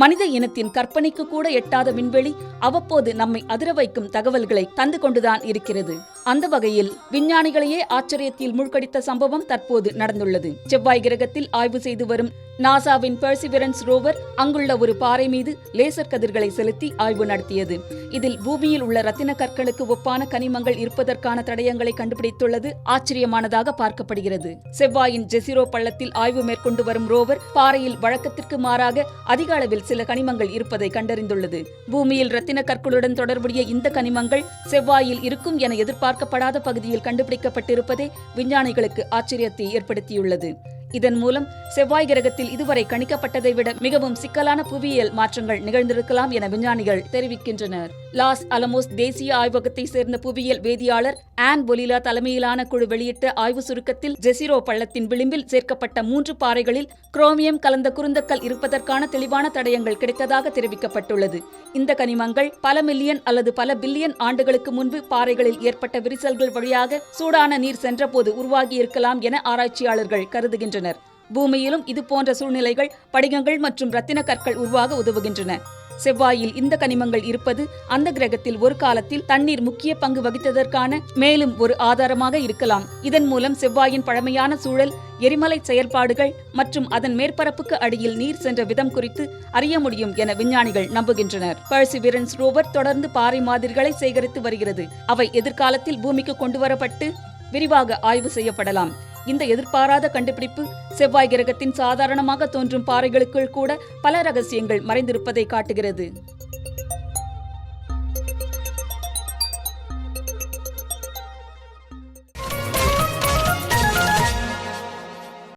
மனித இனத்தின் கற்பனைக்கு கூட எட்டாத விண்வெளி அவ்வப்போது நம்மை அதிர வைக்கும் தகவல்களை தந்து கொண்டுதான் இருக்கிறது. அந்த வகையில் விஞ்ஞானிகளையே ஆச்சரியத்தில் மூழ்கடித்த சம்பவம் தற்போது நடந்துள்ளது. செவ்வாய் கிரகத்தில் ஆய்வு செய்து வரும் நாசாவின் பெர்சிவரன்ஸ் ரோவர் அங்குள்ள ஒரு பாறை மீது லேசர் கதிர்களை செலுத்தி ஆய்வு நடத்தியது. இதில் பூமியில் உள்ள ரத்தின கற்களுக்கு ஒப்பான கனிமங்கள் இருப்பதற்கான தடயங்களை கண்டுபிடித்துள்ளது ஆச்சரியமானதாக பார்க்கப்படுகிறது. செவ்வாயின் ஜெசிரோ பள்ளத்தில் ஆய்வு மேற்கொண்டு வரும் ரோவர் பாறையில் வழக்கத்திற்கு மாறாக அதிக அளவில் சில கனிமங்கள் இருப்பதை கண்டறிந்துள்ளது. பூமியில் ரத்தின கற்களுடன் தொடர்புடைய இந்த கனிமங்கள் செவ்வாயில் இருக்கும் என எதிர்பார்க்கப்படாத பகுதியில் கண்டுபிடிக்கப்பட்டிருப்பதே விஞ்ஞானிகளுக்கு ஆச்சரியத்தை ஏற்படுத்தியுள்ளது. இதன் மூலம் செவ்வாய் கிரகத்தில் இதுவரை கணிக்கப்பட்டதை விட மிகவும் சிக்கலான புவியியல் மாற்றங்கள் நிகழ்ந்திருக்கலாம் என விஞ்ஞானிகள் தெரிவிக்கின்றனர். லாஸ் அலமோஸ் தேசிய ஆய்வகத்தை சேர்ந்த புவியியல் வேதியாளர் ஆன் பொலிலா தலைமையிலான குழு வெளியிட்ட ஆய்வு சுருக்கத்தில் ஜெசிரோ பள்ளத்தின் விளிம்பில் சேர்க்கப்பட்ட 3 பாறைகளில் குரோமியம் கலந்த குருந்தக்கல் இருப்பதற்கான தெளிவான தடயங்கள் கிடைத்ததாக தெரிவிக்கப்பட்டுள்ளது. இந்த கனிமங்கள் பல மில்லியன் அல்லது பல பில்லியன் ஆண்டுகளுக்கு முன்பு பாறைகளில் ஏற்பட்ட விரிசல்கள் வழியாக சூடான நீர் சென்றபோது உருவாகியிருக்கலாம் என ஆராய்ச்சியாளர்கள் கருதுகின்றனர். பூமியிலும் இதுபோன்ற சூழ்நிலைகள் படிகங்கள் மற்றும் ரத்தின கற்கள் உருவாக உதவுகின்றன. செவ்வாயில் இந்த கனிமங்கள் இருப்பது அந்த கிரகத்தில் ஒரு காலத்தில் தண்ணீர் முக்கிய பங்கு வகித்ததற்கான மேலும் ஒரு ஆதாரமாக இருக்கலாம். இதன் மூலம் செவ்வாயின் பழமையான சூழல், எரிமலை செயல்பாடுகள் மற்றும் அதன் மேற்பரப்புக்கு அடியில் நீர் சென்ற விதம் குறித்து அறிய முடியும் என விஞ்ஞானிகள் நம்புகின்றனர். பெர்சிவரன்ஸ் ரோவர் தொடர்ந்து பாறை மாதிரிகளை சேகரித்து வருகிறது. அவை எதிர்காலத்தில் பூமிக்கு கொண்டுவரப்பட்டு விரிவாக ஆய்வு செய்யப்படலாம். இந்த எதிர்பாராத கண்டுபிடிப்பு செவ்வாய் கிரகத்தின் சாதாரணமாக தோன்றும் பாறைகளுக்குள் கூட பல ரகசியங்கள் மறைந்திருப்பதை காட்டுகிறது.